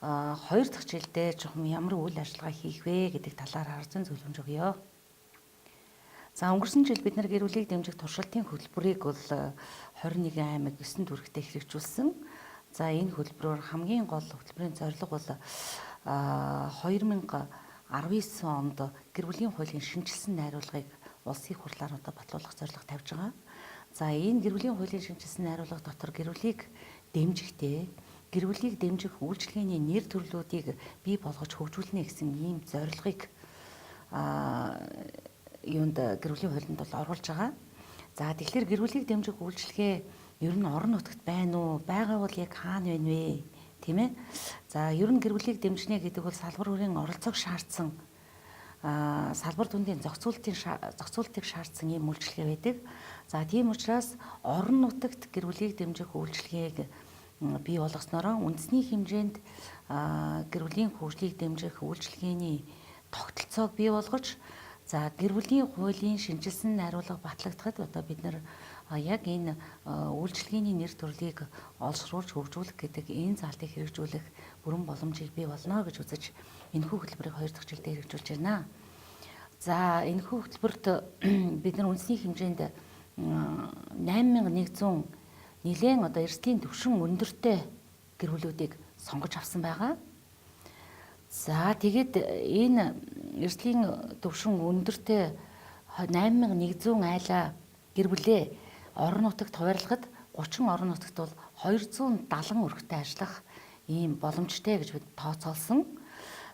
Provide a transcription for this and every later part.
хоёр дахь жилдээ жоохон ямар үйл ажиллагаа хийх вэ гэдэг талаар харсан зөвлөмж өгье. За өнгөрсөн жил бид нар гэр бүлийг дэмжих туршилтын хөтөлбөрийг бол 21 аймаг 9 дүрэгтээ хэрэгжүүлсэн. За энэ хөтөлбөрөөр хамгийн гол хөтөлбөрийн зорилго бол 2019 онд гэр бүлийн хуулийн шинжилсэн найруулгыг улсын хурлаар батлуулах зорилго тавьж байгаа. За энэ гэр бүлийн хуулийн шинжилсэн найруулга дотор гэр бүлийг дэмжихдээ гэр бүлийг дэмжих үйлчилгээний нэр төрлүүдийг бий болгож хөгжүүлнэ гэсэн ийм зорилгыг гэр бүлийн хуулинд бол оруулж байгаа. За тэгэхээр гэр бүлийг дэмжих үйлчилгээ ер нь орон нутагт байна уу? Байгаа бол яг хаана байна вэ? Тийм ээ. За ер нь гэр бүлийг дэмжнэ гэдэг бол салбар бүрийн оролцоог шаардсан салбар дундын зохицуултыг шаардсан ийм үйлчилгээ байдаг. За тийм учраас орон нутагт гэр бүлийг дэмжих үйлчилгээг бий болгосноор үндэсний хэмжээнд гэр бүлийн хөгжлийг дэмжих үйлчилгээний тогтолцоог бий болгож за гэр бүлийн хуулийн шинжилсэн найруулга батлагдахад бид нар яг энэ үйлчилгээний нэр төрлийг олшруулж хөгжүүлэх гэдэг энэ залтыг хэрэгжүүлэх бүрэн боломжийг бий болно гэж үзэж энэхүү хөтөлбөрийг 2 дахь жилдээ хэрэгжүүлж байна. За энэхүү хөтөлбөрт бид нар үндэсний хэмжээнд 8100 нэлээд эрсдлийн түвшин өндөртэй гэр бүлүүдийг сонгож авсан байгаа. За тэгээд энэ эрсдлийн түвшин өндөртэй 8100 айлаа гэр бүлээ орон нутагт хуваарлахад 30 орон нутагт бол 270 өргөтэй ажиллах ийм боломжтой гэж бид тооцоолсон.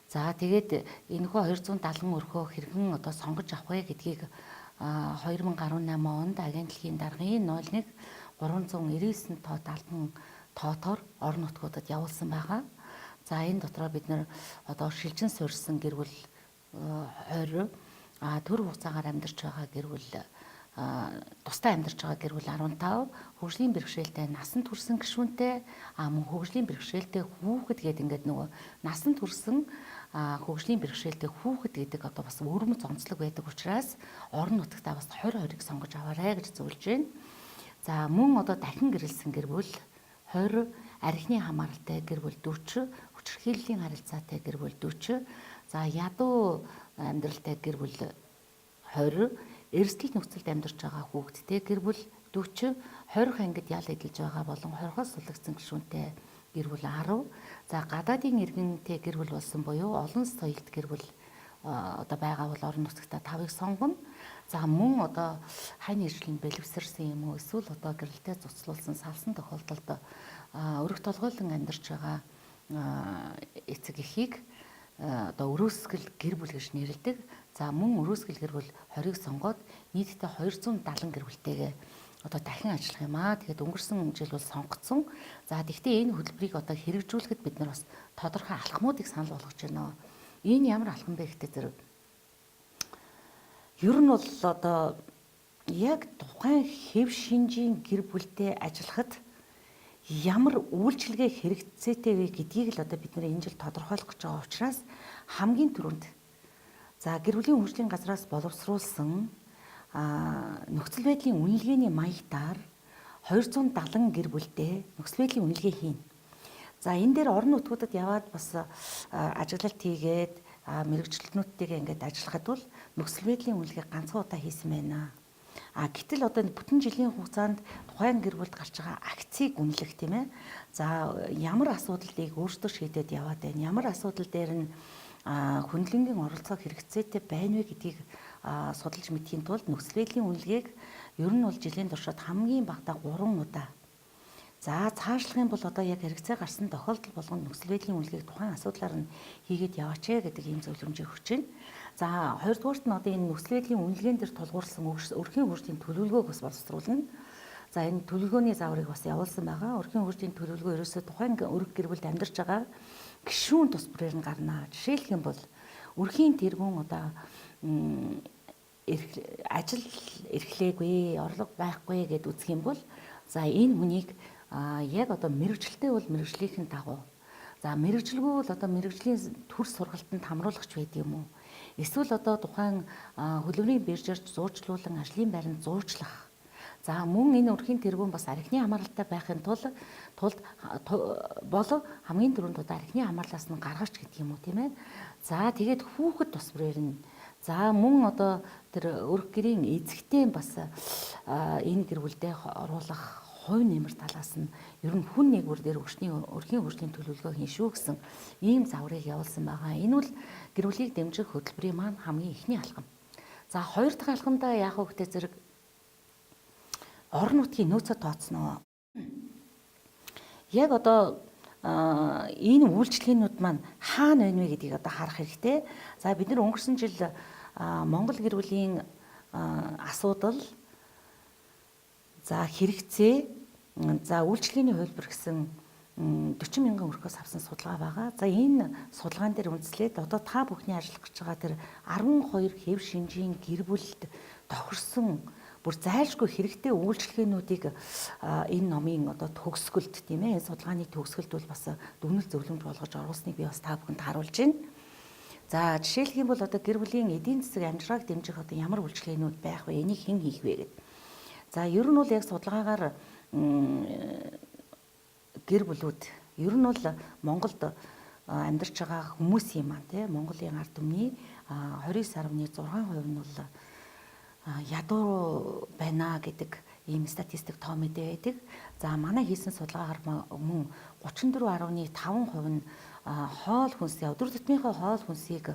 За тэгээд энэхүү 270 өрхөө хэрхэн сонгож авах вэ гэдгийг 2018 онд агентлагийн даргын 01 399 талбан тоотоор орон нутгуудад явуулсан байгаа. За энэ дотроо бид нэр шилжин суурьсан гэр бүл 20, төр хугацаагаар амьдарч байгаа гэр бүл тусдаа амьдарч байгаа гэр бүл 15, хөгжлийн бэрхшээлтэй насан турсан гишүүнтэй мөн хөгжлийн бэрхшээлтэй хүүхэд гэдэг нөгөө насан турсан хөгжлийн бэрхшээлтэй хүүхэд гэдэг бас өрмөц онцлог байдаг учраас орон нутагтаа бас 20-20-ыг сонгож аваарай гэж зөвлөж байна. За мөн дахин гэрэлсэн гэр бүл 20, архины хамааралтай гэр бүл 40, хүчирхийллийн харилцаатай гэр бүл 40, за ядуу амьдралтай гэр бүл 20, эрсдэл нөхцөлд амьдарч байгаа хүүхэдтэй гэр бүл 40, 20 ангид ял эдэлж байгаа болон 20-оос суллагдсан гишүүнтэй гэр бүл 10, за гадаадын иргэнтэй гэр бүл болсон буюу олон соёлт гэр бүл байгаа бол орон нутагта 5-ыг сонгоно. За мөн хань ижлэн бэлэвсэрсэн юм уу эсвэл гэрэлтэй цуцлуулсан салсан тохиолдолд өрөх толгойлон амьдарч байгаа эцэг эхийг өрөөсгөл гэр бүл гэж нэрлэдэг. За мөн өрөөсгөл гэр бүл 20-ыг сонгоод нийтдээ 270 гэр бүлтэйгээ дахин ажиллах юм аа. Тэгээд өнгөрсөн жил бол сонгогдсон. За тэгвэл энэ хөтөлбөрийг хэрэгжүүлэхэд бид нар бас тодорхой алхмуудыг санал болгож байна. Энэ ямар алхам бэ гэхдээ зэрэг ер нь бол яг тухайн хэв шинжийн гэр бүлтэй ажиллахад ямар үйлчилгээ хэрэгцээтэй вэ гэдгийг л бид нэр энэ жил тодорхойлох гэж байгаа учраас хамгийн түрүүнд гэр бүлийн хөгжлийн газраас боловсруулсан нөхцөл байдлын үнэлгээний маягтаар 270 гэр бүлдээ нөхцөл байдлын үнэлгээ хийнэ. За энэ дээр орон нутгуудад яваад бас ажиглалт хийгээд мэрэгчлэнүүдтэйгээ ингээд ажиллахад бол нөхцөл байдлын үнэлгээ ганцхан удаа хийсэн байна. Гэтэл бүтэн жилийн хугацаанд тухайн гэр бүлд гарч байгаа акцийг үнэлэх тийм ээ. За ямар асуудлыг өөрсдөө шийдээд яваад байна. Ямар асуудал дээр нь хөндлөнгийн оролцоо хэрэгцээтэй байна вэ гэдгийг судалж мэдхийн тулд нөхцөл байдлын үнэлгээг ер нь бол жилийн туршид хамгийн багадаа 3 удаа. За цаашлах юм бол яг хэрэгцээ гарсан тохиолдол болгонд нөхцөл байдлын үнэлгээг тухайн асуудлаар нь хийгээд яваач гэдэг ийм зөвлөмжийг өгч байна. За хоёрдугаарт нь энэ нөхцөл байдлын үнэлгээнд дэр тулгуурласан өрхийн хөгжлийн төлөвлөгөөг бас боловсруулна. За энэ төлөвлөгөөний зааврыг бас явуулсан байгаа. Өрхийн хөгжлийн төлөвлөгөө ерөөсөө тухайн өрх гэр бүлд амьдарч байгаа гишүүн тус бүрээр нь гарна. Жишээлх юм бол өрхийн тэргүүн ажил эрхлээгүй, орлого байхгүй гэд үзэх юм бол энэ хүнийг яг мэрэгчлэлтэй бол мэрэгжлийнхэн дагуу. За мэрэгжлгүй бол мэрэгжлийн төр сургалтанд хамруулагч байд юм уу? Эсвэл тухайн хөдөлмөрийн биржээр зуучлуулан ажлын байранд зуучлах. За мөн энэ өрхийн тэргүүн бас архины хамааралтай байхын тулд болов хамгийн түрүүнд архины хамаарлаас нь гаргач гэдэг юм уу тийм ээ. За тэгээд хүүхэд тус бүрээр нь за мөн одоо тэр өрх гэрийн эзэгтэй бас энэ гэр бүлдээ оруулах хувь нэмэр талаас нь ер нь хүн нэгүр дээр өрхийн хөгжлийн төлөвлөгөө хийн шүү гэсэн ийм загварыг явуулсан байгаа. Энэ бол гэр бүлийг дэмжих хөтөлбөрийн маань хамгийн ихний алхам. За хоёр дахь алхамдаа яах вэ гэдэг зэрэг орон нутгийн нөөцөд тооцноо. Яг одоо энэ үйлчлэгээнүүд маань хаана байна вэ гэдгийг одоо харах хэрэгтэй. За бид нар өнгөрсөн жил Монгол гэр бүлийн асуудал за хэрэгцээ за үйлчлэгээний хувилбар гэсэн 40 мянган өрхөөс авсан судалгаа байгаа. За энэ судалгаан дээр үндэслээд одоо та бүхний ажиллах гэж байгаа тэр 12 хэв шинжийн гэр бүлд тохирсон бүр зайлшгүй хэрэгтэй үйлчлэгээнүүдийг энэ номын одоо төгсгөлд тийм ээ судалгааны төгсгөлд бол бас дүгнэлт зөвлөмж болгож оруулсныг би бас та бүхэнд харуулж байна. За жишээлх юм бол одоо гэр бүлийн эдийн засаг амжиргааг дэмжих одоо ямар үйлчлэгээнүүд байх вэ? Энийг хэн хийх вэ гэдэг. За ер нь бол яг судалгаагаар гэр бүлүүд ер нь бол Монголд амьдарч байгаа хүмүүсийн маань тийм Монголын ард түмний 29.6% нь бол ядуу байна гэдэг ийм статистик тоо мэдээ байдаг. За манай хийсэн судалгаагаар мөн 34.5% нь хоол хүнсээ өдөр тутмынхаа хоол хүнсийг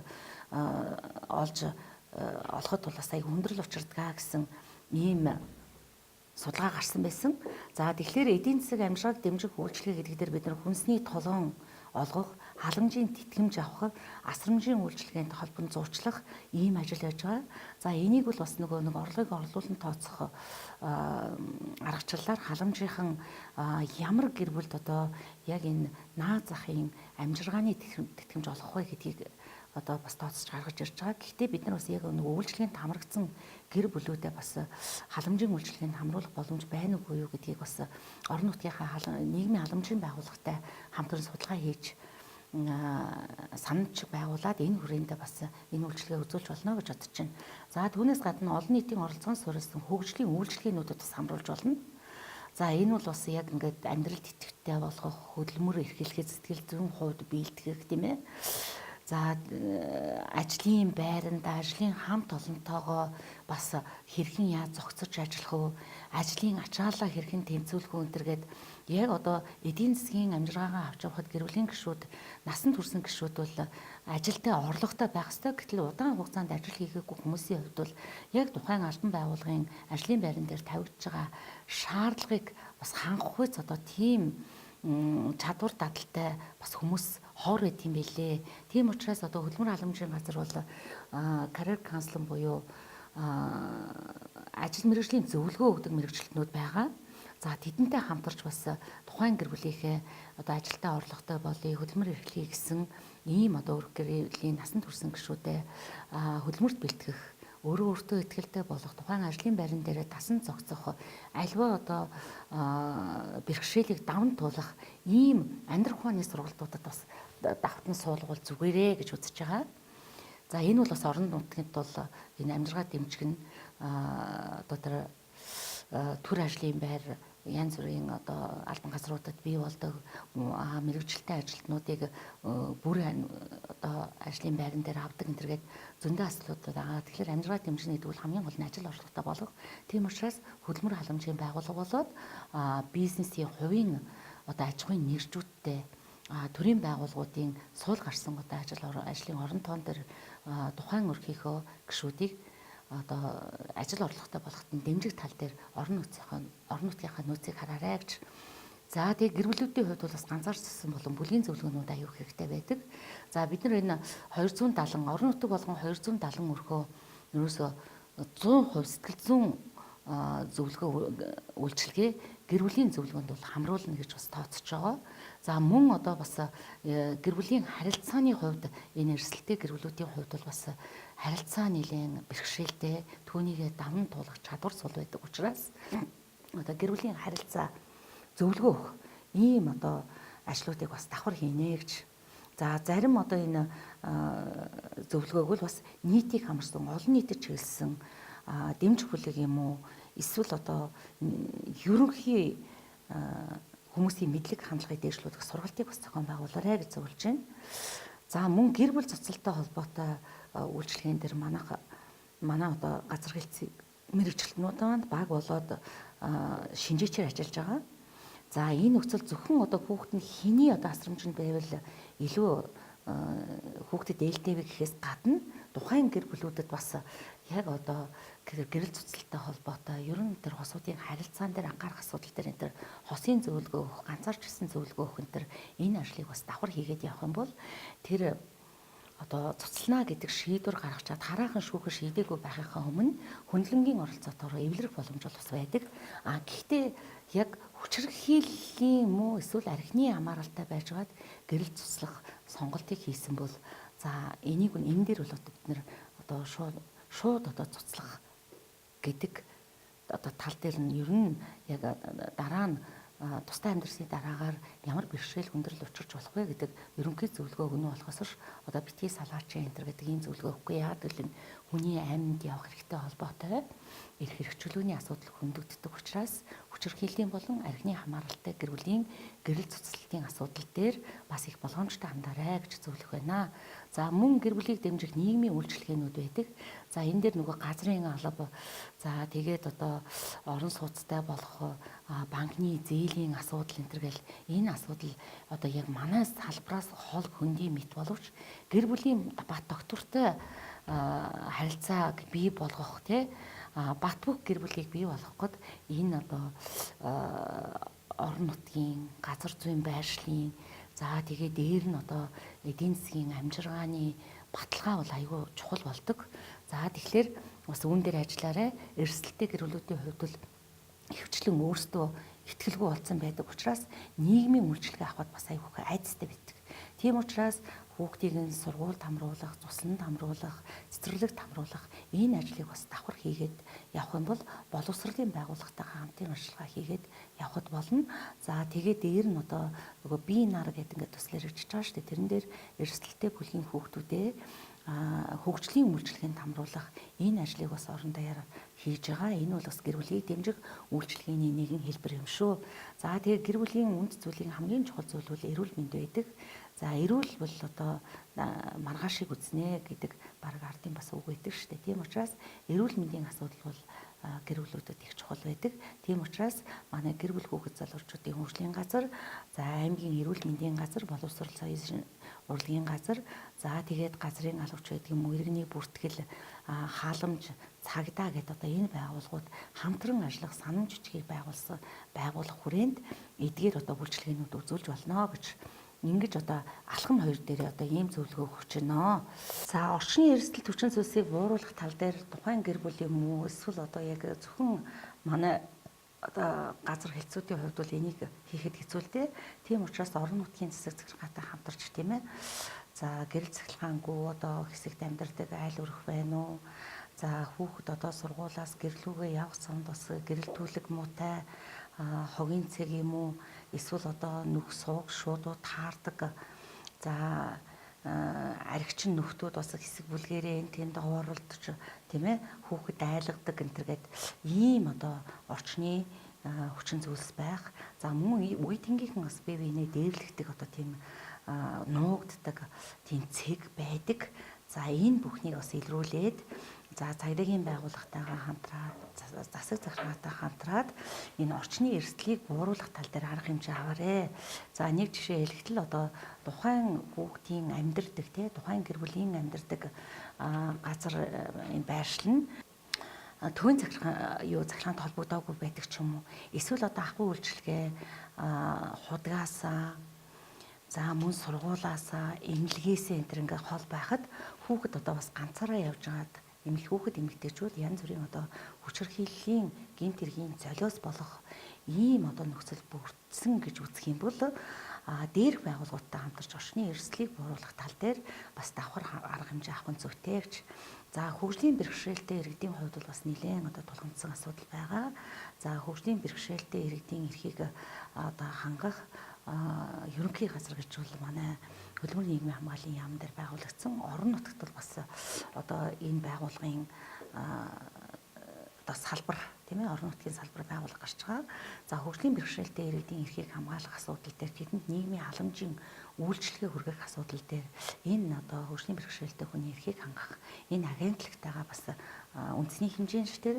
олоход бол бас аяг хүндрэл учирдаг гэсэн ийм судалгаа гарсан байсан. За тэгэхээр эдийн засаг амжиргааг дэмжих үйлчлэгээ гэдэг дээр бид нар хүнсний толгоон олгох, халамжийн тэтгэмж авах, асрамжийн үйлчлэгээнд холбон зурчлах ийм ажил байж байгаа. За энийг бол бас нөгөө нэг орлогыг орлуулан тооцох аргачлалаар халамжийнхан ямар гэр бүлд одоо яг энэ наад захын амжиргааны тэтгэмж олох вэ гэдгийг одоо бас тооцож гаргаж ирж байгаа. Гэхдээ бид нар бас яг нөгөө үйлчлэгээнд хамрагдсан гэр бүлүүдэд бас халамжийн үйлчлэгээнд хамруулах боломж байна уугүй юу гэдгийг бас орон нутгийнхаа нийгмийн халамжийн байгууллагатай хамтран судалгаа хийж санамж байгуулад энэ хүрээндээ бас энэ үйлчлэгээ үзүүлж болно гэж бодож байна. За түүнээс гадна олон нийтийн оролцоон суурилсан хөгжлийн үйлчлэгээнүүдэд бас хамруулж болно. За энэ бол бас яг ингээд амьдралд идэвхтэй болгох, хөдөлмөр эрхлэхэд сэтгэл зүйн хувьд биелтгэх тийм ээ. За ажлын байранд ажлын хамт олонтойгоо бас хэрхэн яаж зохицож ажиллах вэ? Ажлын ачаалал хэрхэн тэнцвүүлэх вэ гэдэргээд яг одоо эдийн засгийн амжиргаагаа авч явахад гэр бүлийн гишүүд насан турш гишүүд бол ажилдаа орлоготой байх ёстой. Гэтэл удаан хугацаанд ажил хийгээгүй хүмүүсийн хувьд бол яг тухайн албан байгууллагын ажлын байран дээр тавигдж байгаа шаардлагыг бас хангах үец одоо тийм чадвар дадалтай бас хүмүүс хоор байт юм билээ. Тийм учраас одоо хөдөлмөр халамжийн газар бол career counseling буюу ажил мэргэжлийн зөвлөгөө өгдөг мэргэжилтнүүд байгаа. За тэдэнтэй хамтарч бас тухайн гэр бүлийнхээ одоо ажилдаа орлоготой болъё, хөдөлмөр эрхлэе гэсэн ийм одоо өрх гэрлийн насан турш гишүүдэд хөдөлмөрт бэлтгэх, өөрөө өөртөө ихтэй болох тухайн ажлын байран дээр тасан зогсох, альва одоо бэрхшээлийг даван туулах ийм амьдрах ухааны сургалтуудад бас давтан суулгуул зүгээрээ гэж үзэж байгаа. За энэ бол бас орон нутгад бол энэ амжиргаа дэмжих нь одоо тэр төр ажлын байр янз бүрийн одоо албан газруудад бий болдог мэргэжилтэй ажилтнуудыг бүр одоо ажлын байран дээр авдаг энэ төргээд зөндөө асуудлууд байгаа. Тэгэхээр амжиргаа дэмжих гэдэг бол хамгийн гол нь ажил орлоготой болгох. Тийм учраас хөдөлмөр халамжийн байгууллага болоод бизнесийн хувийн одоо аж ахуйн нэржүүдтэй төрийн байгууллагуудын суул гарсан одоо ажлын орон тоон дээр тухайн өрхийнхөө гишүүдийг одоо ажил орлоготой болгоход нь дэмжих тал дээр орон нутгийнхаа нөөцийг хараарай гэж. За тэгээ гэр бүлүүдийн хувьд бол бас ганцаарчсан болон бүлгийн зөвлөгөөнүүд аюул хэрэгтэй байдаг. За бид нар энэ 270 орон нутаг болгон 270 өрхөө ерөөсө 100% сэтгэл зүйн зөвлөгөө үйлчилгээ гэр бүлийн зөвлөгөөнд бол хамруулна гэж бас тооцож байгаа. За мөн одоо бас гэр бүлийн харилцааны хувьд энэ эрсдэлтэй гэр бүлүүдийн хувьд бол бас харилцаа нэлээд бэрхшээлтэй түүнийгээ даван туулах чадвар сул байдаг учраас одоо гэр бүлийн харилцаа зөвлөгөө өгөх ийм одоо ажлуудыг бас давхар хийнэ гэж. За зарим одоо энэ зөвлөгөөг бол бас нийтийг хамарсан олон нийтэд чиглэсэн дэмж бүлэг юм уу эсвэл одоо ерөнхий хүмүүсийн мэдлэг хандлагыг дээшлүүлэх сургалтыг бас зохион байгуулаарай гэж зөвлөж байна. За мөн гэр бүл цуцлалтай холбоотой үйлчилгээнд дэр манай одоо газар хэлцээ мэрэгчлэтнүүд маань баг болоод шинжээчээр ажиллаж байгаа. За энэ нөхцөл зөвхөн одоо хүүхэд нь хэний одоо асрамжинд байвал илүү хүүхдэд ээлтэйвэ гэхээс гадна тухайн гэр бүлүүдэд бас яг одоо гэрэл цуцлалтай холбоотой ер нь тэр хосуудын харилцаан дээр анхаарах асуудал дээр энэ тэр хосын зөвлөгөө өгөх, ганцаарч ирсэн зөвлөгөө өгөх энэ тэр энэ ажлыг бас давхар хийгээд явах юм бол тэр одоо цуцлана гэдэг шийдвэр гаргачаад хараахан шүүхэр шийдээгүй байхынхаа өмнө хөндлөнгийн оролцоотойгоо эвлэрэх боломж бол бас байдаг. Гэхдээ яг хүчирхийллийн муу эсвэл архины хамааралтай байжгаад гэрэл цуцлах сонголтыг хийсэн бол за энийг энэ дээр бол бид нэр одоо шууд одоо цуцлах гэдэг одоо тал дээр нь ер нь яг дараа нь тустай амьдрсны дараагаар ямар бэрхшээл хүндрэл учирч болох вэ гэдэг ерөнхий зөвлөгөө өгнө болохоос одоо битгий салаач энэ гэдэг ийм зөвлөгөө өгөхгүй яа гэвэл хүний амьд явах хэрэгтэй холбоотой эрх хэрэгчлөөний асуудал хөндөгддөг учраас хүчирхийллийн болон архины хамааралтай гэр бүлийн гэрэл цуцлалтын асуудал дээр бас их болгоомжтой хандаарай гэж зөвлөх байна. За мөн гэр бүлийг дэмжих нийгмийн үйлчилгээнүүд байдаг. За энэ дээр нөгөө газрын алба, за тэгээд одоо орон сууцтай болох банкны зээлийн асуудал энэ гэл энэ асуудал одоо яг манай салбараас хол хөндөй мэт боловч гэр бүлийн бат доктортой харилцааг бий болгох бат бөх гэр бүлийг бий болгоход энэ одоо орон нутгийн газар зүйн байршлын за тэгээ дээр нь одоо эдийн засгийн амжиргааны баталгаа бол аюул чухал болдог. За тэгэхээр бас үүн дээр ажиллаарай. Эрсдэлтэй гэр бүлүүдийн хувьд бол хөвчлэн өөрсдөө ихтгэлгүй болсон байдаг учраас нийгмийн үйлчилгээ авахд бас аюул их айцтай байдаг. Тийм учраас хүүхдийг нь сургуульд хамруулах, цусланд хамруулах, цэцэрлэгт хамруулах энэ ажлыг бас давхар хийгээд явах юм бол боловсролын байгууллагатайгаа хамтын ажиллагаа хийгээд явхад болно. За тэгээд дээр нь одоо нөгөө бие нар гэдэг ингээд төсөл хэрэгжиж байгаа шүү дээ. Тэрэн дээр эрсдэлтэй бүлгийн хүүхдүүдээ хөгжлийн үйлчилгээнд хамруулах энэ ажлыг бас орон даяар хийж байгаа. Энэ бол бас гэр бүлийг дэмжих үйлчилгээний нэгэн хэлбэр юм шүү. За тэгээд гэр бүлийн үнд зүйлийн хамгийн чухал зүйл бол эрүүл мэнд байдаг. За эрүүл бол одоо маргаашийг үзнэ гэдэг баг ардын бас үг байдаг шүү дээ. Тийм учраас эрүүл мэндийн асуудал бол гэр бүлүүдэд их чухал байдаг. Тийм учраас манай гэр бүл хүүхэд залуучуудын хөгжлийн газар, за аймгийн эрүүл мэндийн газар, боловсрол соёлын урлагийн газар, за тэгээд газрын албач байдаг юм уу, иргэний бүртгэл, халамж, цагдаа гэдэг одоо энэ байгууллагууд хамтран ажиллах санам жижигийг байгуулах хүрээнд эдгээр одоо үйлчилгээнүүд үзүүлж болно гэж ингэж одоо алхам хоёр дээр одоо ийм зөвлөгөө өгч байна. За орчны эрсдэл хүчин зүйлсийг бууруулах тал дээр тухайн гэр бүл юм уу эсвэл одоо яг зөвхөн манай одоо газар хэлцүүдийн хувьд бол энийг хийхэд хэцүү л дээ. Тийм учраас орон нутгийн засаг захиргаатай хамтарч тийм ээ. За гэрэл цахилгаангүй одоо хэсэгт амьдардаг айл өрх байна уу? За хүүхэд одоо сургуулаас гэрлүүгээ явах санд бас гэрэлтүүлэг муутай хогийн цэг юм уу? Эсвэл одоо нүх сууг шуудууд таардаг. За аригчин нөхдүүд бас хэсэг бүлгэрээ энэ тэнд овоорлож тийм ээ хүүхэд айлгадаг энтергээд ийм одоо орчны хүчин зүйлс байх. За мөн үе тэнгийнхэн бас бие биенээ дээрлэгдэг одоо тийм нуугддаг тийм цэг байдаг. За энэ бүхнийг бас илрүүлээд за цагдаагийн байгууллагатайгаа хамтраад засаг захиргаатай хамтраад энэ орчны эрсдлийг бууруулах тал дээр арга хэмжээ аваарэ. За нэг жишээ хэлэхдээ одоо тухайн хүүхдийн амьдардаг тухайн гэр бүлийн амьдардаг газар энэ байршил нь төвийн захиргаанд холбогдоогүй байдаг ч юм уу. Эсвэл одоо ахуй үйлчилгээ худгаасаа за мөн сургуулаасаа эмнэлгээсээ энэ төр ингээ хол байхад хүүхэд одоо бас ганцаараа явж байгаад хүүхэд эмэгтэйчүүд янз бүрийн одоо хүчирхийллийн гинт хэргийн золиос болох ийм одоо нөхцөл бүрдсэн гэж үзэх юм бол дээрх байгууллагуудтай хамтарч орчны эрсдлийг бууруулах тал дээр бас давхар арга хэмжээ авах нь зүйтэй гэж. За хөгжлийн бэрхшээлтэй иргэдийн хувьд бол бас нэлээд одоо тулгамдсан асуудал байгаа. За хөгжлийн бэрхшээлтэй иргэдийн эрхийг одоо хангах ерөнхий газар гэж бол манай хөдөлмөрийн нийгмийн хамгааллын яам дээр байгуулагдсан орон нутагт бол бас одоо энэ байгууллагын одоо салбар тийм ээ орон нутгийн салбар байгуулах гарч байгаа. За хөгжлийн бэрхшээлтэй иргэдийн эрхийг хамгаалах асуудал дээр тэдэнд нийгмийн халамжийн үйлчлэгээ хүргэх асуудал дээр энэ одоо хөгжлийн бэрхшээлтэй хүний эрхийг хангах энэ агентлагтайгаа бас үндэсний хэмжээнд дээр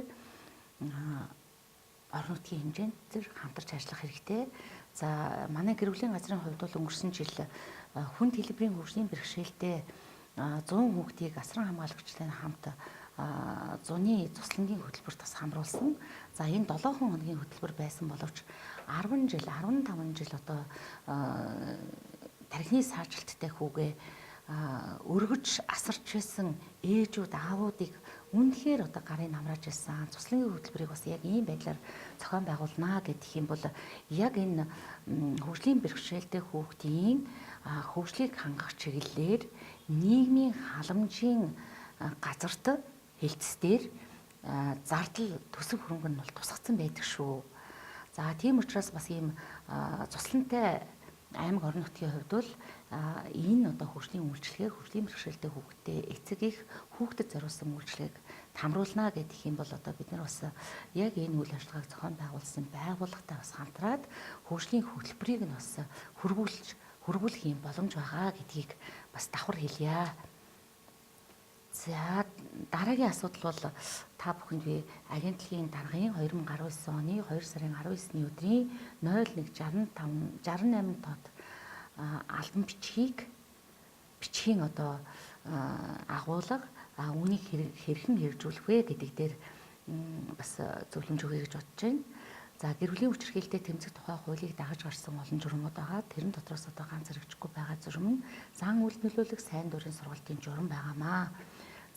орон нутгийн хэмжээнд тэр хамтарч ажиллах хэрэгтэй. За манай гэр бүлийн газрын хувьд бол өнгөрсөн жил хүнд хэлбэрийн хөгжлийн бэрхшээлтэй 100 хүүхдийг асран хамгаалагчтай хамт зуны цуслангийн хөтөлбөрт бас хамруулсан. За энэ 7 хоногийн хөтөлбөр байсан боловч 10 жил, 15 жил одоо тархины саажилттай хүүгээ өргөж асарч байсан ээжүүд, аавуудыг үнэхээр одоо гарын намрааж байсан цуслангийн хөтөлбөрийг бас яг ийм байдлаар зохион байгуулнаа гэдэг юм бол яг энэ хөгжлийн бэрхшээлтэй хүүхдийн хөгжлийг хангах чиглэлээр нийгмийн халамжийн газарт хэлтсээр зардал төсөв хөрөнгө нь бол тусгацсан байдаг шүү. За тийм учраас бас ийм цуслантай аймаг орон нутгийн хувьд бол энэ одоо хөгжлийн үйлчилгээ, хөгжлийн бэрхшээлтэй хүүхдэд эцэг их хүүхдэд зориулсан үйлчилгээг хамруулнаа гэдэг юм бол одоо бид нар бас яг энэ үйл ажиллагааг зохион байгуулсан байгууллагатай бас хамтраад хөгжлийн хөтөлбөрийг нь бас хөрвүүлэх юм боломж байгаа гэдгийг бас давхар хэлье. За дараагийн асуудал бол та бүхэнд би агентлагийн даргын 2019 оны 2 сарын 19-ний өдрийн 01:68 тод албан бичгийн одоо агуулга үүнийг хэрхэн хэрэгжүүлэх вэ гэдэг дээр бас зөвлөмж өгье гэж бодож байна. За гэр бүлийн хүчирхийлэлтэй тэмцэх тухай хуулийг дагаж гарсан олон журмууд байгаа. Тэрэн дотроос одоо ганц хэрэгжихгүй байгаа журам нь зан үйл нөлөөлөх сайн дурын сургалтын журам байгаамаа.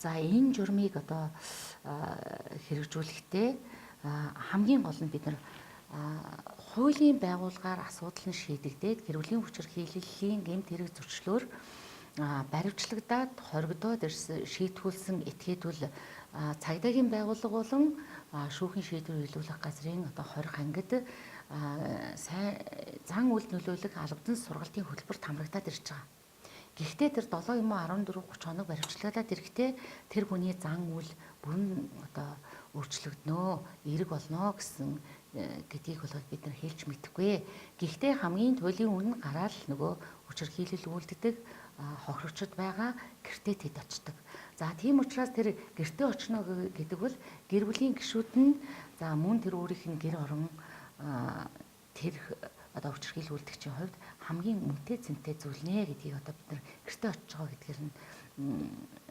За энэ журмыг одоо хэрэгжүүлэхдээ хамгийн гол нь бид нар хуулийн байгууллагаар асуудал нь шийдэгдээд гэр бүлийн хүчирхийллийн гэмт хэрэг зөрчлөөр баривчлагдаад хоригдоод шийтгүүлсэн этгээдүүл цагдаагийн байгууллага болон шүүхийн шийдвэр илрүүлэх газрын одоо 20 ангид зан үйл нөлөөлөх албадан сургалтын хөтөлбөрт хамрагдаад ирж байгаа. Гэхдээ тэр 7 юм уу 14 30 хоног баривчлагдаад ирэхдээ тэр хүний зан үйл бүрэн одоо өөрчлөгднөө, эерэг болноо гэсэн гэдгийг бол бид нар хэлж мэдэхгүй. Гэхдээ хамгийн туйлын үнэ гараад л нөгөө хүчирхийлэл үйлддэг хохирогчд байгаа гэртээ тэд очдог. За тийм учраас тэр гэртээ очно гэдэг бол гэр бүлийн гишүүд нь за мөн тэр өөрийнх нь гэр орон тэр одоо хүчирхийлэл үйлдэгчийн хувьд хамгийн үнэтэй цэнтэй зүйл нэ гэдгийг одоо бид нар гэртээ очиж байгаа гэдгээр нь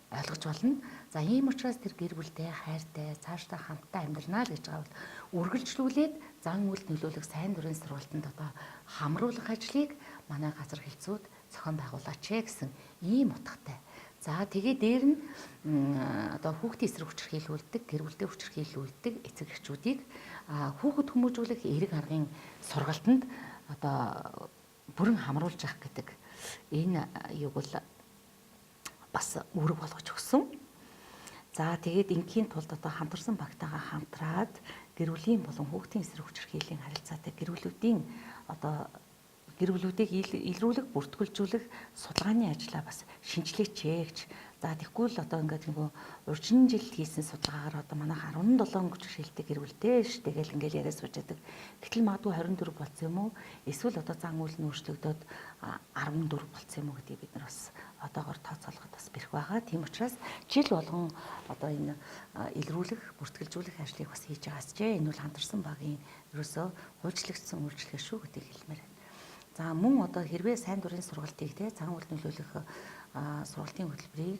ойлгож болно. За ийм учраас тэр гэр бүлтэй хайртай цаашдаа хамтдаа амьдрнаа л гэж байгаа бол үргэлжлүүлээд зан үйл нөлөөлөх сайн дурын сургалтанд одоо хамруулах ажлыг манай газар хэлтсүүд зохион байгуулаач гэсэн ийм утгатай. За тэгээ дээр нь одоо хүүхдийн эсрэг хүчирхийлүүлдэг, гэр бүлтэй хүчирхийлүүлдэг эцэг эхчүүдийг хүүхэд хүмүүжүүлэх эерэг аргын сургалтанд одоо бүрэн хамруулж явах гэдэг энэ юг бол бас үүрэг болгож өгсөн. За тэгээд ингийн тулд одоо хамтарсан багтаагаа хамтраад гэр бүлийн болон хүүхдийн эсрэг хүчирхийллийн харилцаатай гэр бүлүүдийн одоо гэр бүлүүдийг илрүүлэх, бүртгүүлжүүлэх судалгааны ажлаа бас шинжилээч гэж. За тэгвэл одоо ингээд нөгөө урьдчилан жил хийсэн судалгаагаар одоо манайх 17 хүчирхийлэлтэй гэр бүлтэй шүү дээ гэл ингээл яриа сууж байдаг. Гэтэл магадгүй 24 болсон юм уу? Эсвэл одоо зан үйл нь өөрчлөгдөөд 14 болсон юм уу гэдгийг бид нар бас одоогоор тооцоолоход бас бэрх байгаа. Тийм учраас жил болгон одоо энэ илрүүлэх, бүртгэлжүүлэх ажлыг бас хийж байгаас ч энэ бол хамтарсан багийн ерөөсөө хуульчлагдсан үйлчлэгээ шүү гэдгийг хэлмээр байна. За мөн одоо хэрвээ сайн дурын сургалтыг те зан үйл нөлөөлөх сургалтын хөтөлбөрийг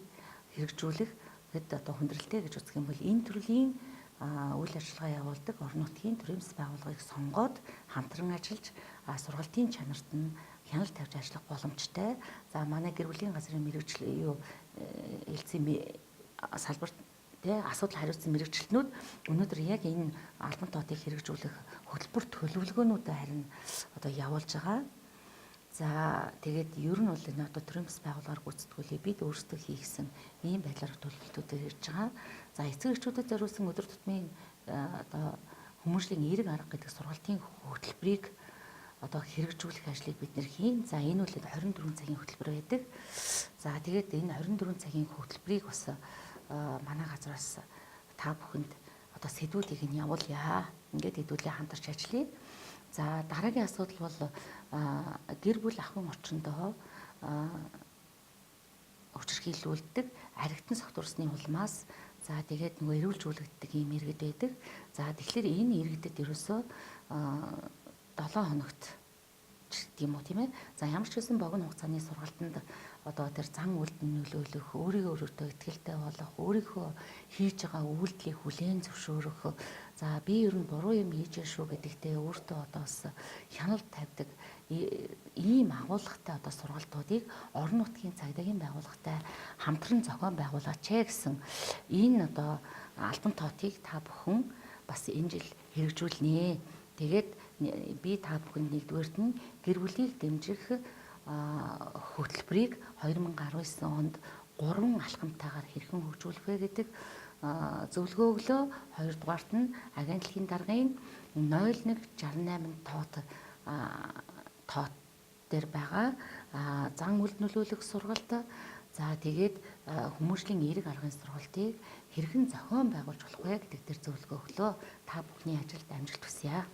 хэрэгжүүлэх гэд одоо хүндрэлтэй гэж үзэх юм бол энэ төрлийн үйл ажиллагаа явуулдаг орон нутгийн төрөмс байгууллагыг сонгоод хамтран ажиллаж сургалтын чанарт нь хяналт тавьж ажиллах боломжтой. За манай гэр бүлийн газрын мэрэгжил элцээ салбарт тэ асуудал хариуцсан мэрэгчлэнүүд өнөөдөр яг энэ албан тоотыг хэрэгжүүлэх хөтөлбөр төлөвлөгөөнүүдээ харин одоо явуулж байгаа. За тэгээд ер нь бол энэ одоо төрөмс байгууллагаар гүйцэтгүүлээ бид өөрсдөө хийгсэн ийм байдлаар төлөвлөлтүүдээр ирж байгаа. За эцэг эхчүүдэд зориулсан өдөр тутмын одоо хүмүүжлийн эерэг арга гэдэг сургалтын хөтөлбөрийг одоо хэрэгжүүлэх ажлыг бид нэр хийн. За энэ үл 24 цагийн хөтөлбөр байдаг. За тэгээд энэ 24 цагийн хөтөлбөрийг бас манай газраас та бүхэнд одоо сэдвүүдийг нь явуулъя. Ингээд хэдүүлээ хамтарч ажиллая. За дараагийн асуудал бол гэр бүл ахуйн орчиндөө хүчирхийлүүлдэг аригтан согтурсны улмаас за тэгээд нөгөө эрүүлжүүлэгддэг ийм иргэд байдаг. За тэгэхээр энэ иргэдэд ерөөсөө 7 хоногт тийм үү тийм ээ. За ямар ч хэсэн богино хугацааны сургалтанд одоо тэр зан үйлдэл нөлөөлөх, өөрийгөө өөртөө ихтэй болох, өөрийнхөө хийж байгаа үйлдэлийг хүлээн зөвшөөрөх. За би ер нь буруу юм хийж шүү гэдэгтээ өөртөө одоо бас хяналт тавьдаг ийм агуулгатай одоо сургалтуудыг орон нутгийн цагдаагийн байгууллагатай хамтран зохион байгуулаач гэсэн энэ одоо албан тоотыг та бүхэн бас энэ жил хэрэгжүүлнэ. Тэгээд би та бүхэнд нэгдүгээрт нь гэр бүлийг дэмжих хөтөлбөрийг 2019 онд 3 алхамтайгаар хэрхэн хөгжүүлэх вэ гэдэг зөвлөгөө өглөө. Хоёрдугаарт нь агентлагийн даргын 0168 тоот дээр байгаа зан үйл нөлөөлөх сургалт. За тэгээд хүмүүжлийн эерэг аргын сургалтыг хэрхэн зохион байгуулж болох вэ гэдэг дээр зөвлөгөө өглөө. Та бүхний ажилд амжилт хүсье.